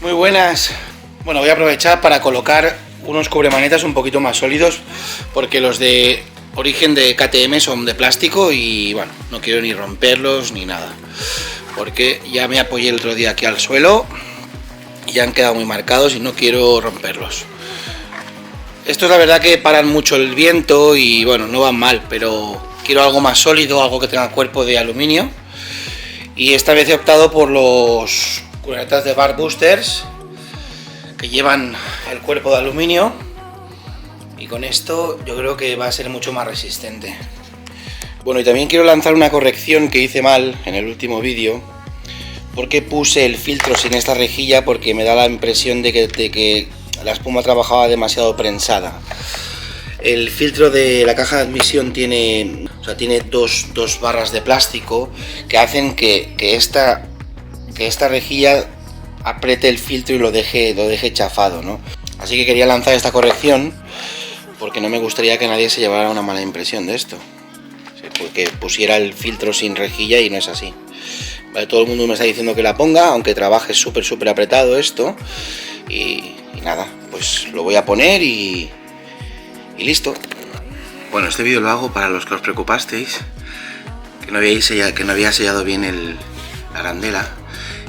Muy buenas. Bueno, voy a aprovechar para colocar unos cubremanetas un poquito más sólidos, porque los de origen de KTM son de plástico y bueno, no quiero ni romperlos ni nada, porque ya me apoyé el otro día aquí al suelo y ya han quedado muy marcados y no quiero romperlos. Estos la verdad que paran mucho el viento y bueno, no van mal, pero quiero algo más sólido, algo que tenga cuerpo de aluminio, y esta vez he optado por los cubremanetas de Bar Boosters que llevan el cuerpo de aluminio, y con esto yo creo que va a ser mucho más resistente. Bueno, y también quiero lanzar una corrección que hice mal en el último vídeo, porque puse el filtro sin esta rejilla, porque me da la impresión de que la espuma trabajaba demasiado prensada. El filtro de la caja de admisión tiene dos barras de plástico que hacen que esta rejilla apriete el filtro y lo deje chafado, ¿no? Así que quería lanzar esta corrección porque no me gustaría que nadie se llevara una mala impresión de esto, ¿sí? Porque pusiera el filtro sin rejilla y no es así. Vale, todo el mundo me está diciendo que la ponga, aunque trabaje súper apretado esto, y nada, pues lo voy a poner y listo. Bueno, este vídeo lo hago para los que os preocupasteis, que no había sellado bien la arandela,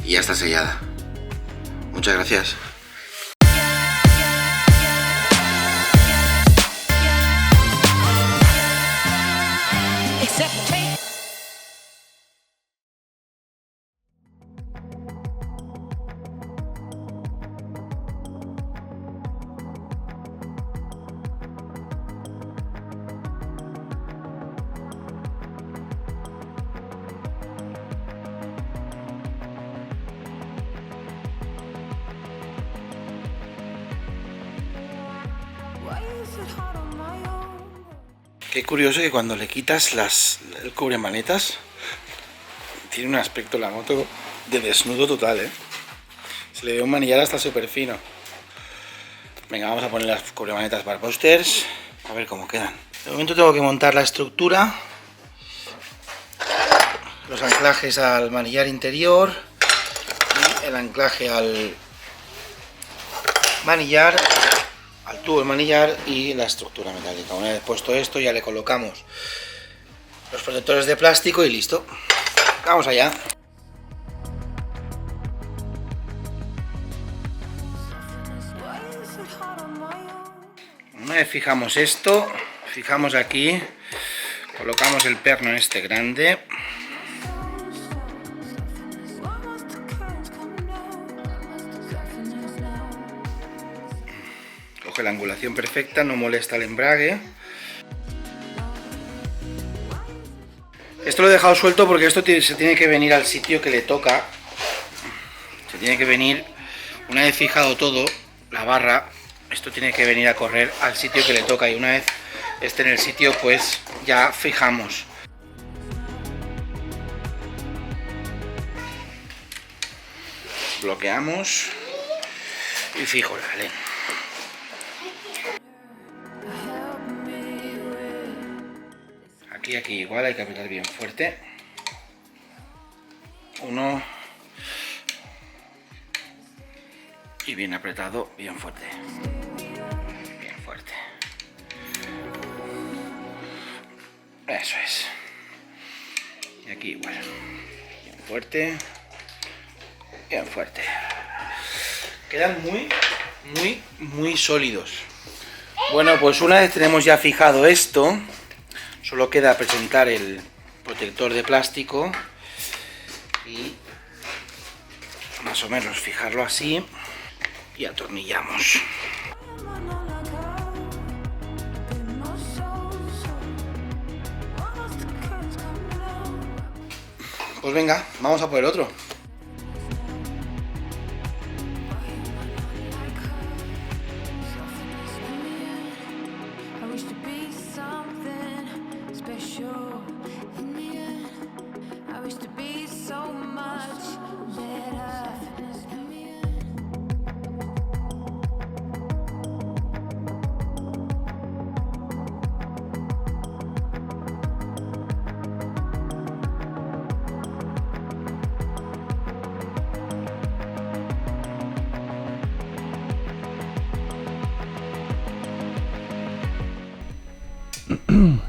y ya está sellada. Muchas gracias. Qué curioso que cuando le quitas el cubremanetas tiene un aspecto la moto de desnudo total, ¿eh? Se le ve un manillar hasta súper fino. Venga, vamos a poner las cubremanetas Bar Boosters, a ver cómo quedan. De momento tengo que montar la estructura, los anclajes al manillar interior y el anclaje al manillar, al tubo del manillar y la estructura metálica. Una vez puesto esto, ya le colocamos los protectores de plástico y listo. Vamos allá. Una vez fijamos esto, fijamos aquí, colocamos el perno este grande. Coge la angulación perfecta, no molesta el embrague. Esto lo he dejado suelto porque esto se tiene que venir al sitio que le toca. Se tiene que venir, una vez fijado todo, la barra, esto tiene que venir a correr al sitio que le toca, y una vez esté en el sitio, pues ya fijamos. Bloqueamos y fijo la lente. Aquí igual hay que apretar bien fuerte. Uno. Y bien apretado, bien fuerte. Bien fuerte. Eso es. Y aquí igual. Bien fuerte. Bien fuerte. Quedan muy sólidos. Bueno, pues una vez tenemos ya fijado esto, solo queda presentar el protector de plástico y más o menos fijarlo así y atornillamos. Pues venga, vamos a por el otro.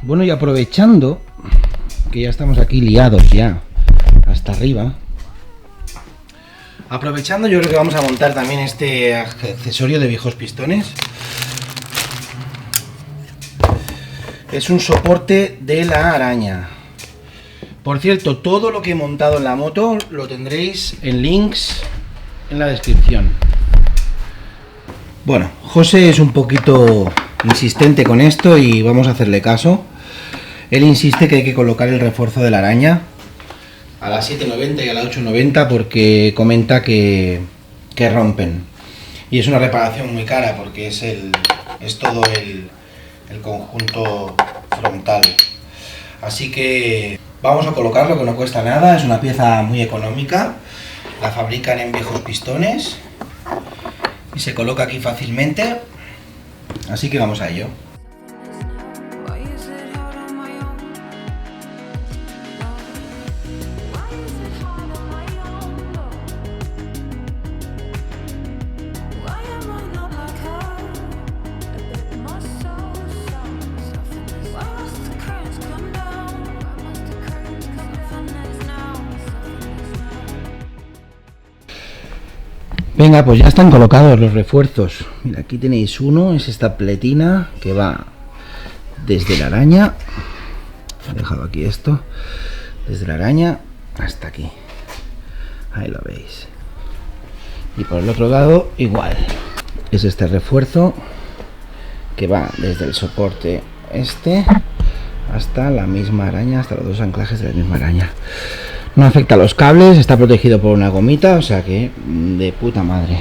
Bueno, y aprovechando que ya estamos aquí liados ya hasta arriba, aprovechando, yo creo que vamos a montar también este accesorio de viejos pistones. Es un soporte de la araña. Por cierto, todo lo que he montado en la moto lo tendréis en links en la descripción. Bueno, José es un poquito insistente con esto y vamos a hacerle caso. Él insiste que hay que colocar el refuerzo de la araña a la 790 y a la 890 porque comenta que rompen. Y es una reparación muy cara porque es todo el conjunto frontal. Así que vamos a colocarlo, que no cuesta nada, es una pieza muy económica. La fabrican en Viejos Pistones y se coloca aquí fácilmente. Así que vamos a ello. Venga, pues ya están colocados los refuerzos. Mira, aquí tenéis uno, es esta pletina que va desde la araña. He dejado aquí esto. Desde la araña hasta aquí. Ahí lo veis. Y por el otro lado, igual. Es este refuerzo que va desde el soporte hasta la misma araña, hasta los dos anclajes de la misma araña. No afecta a los cables, está protegido por una gomita, o sea que de puta madre.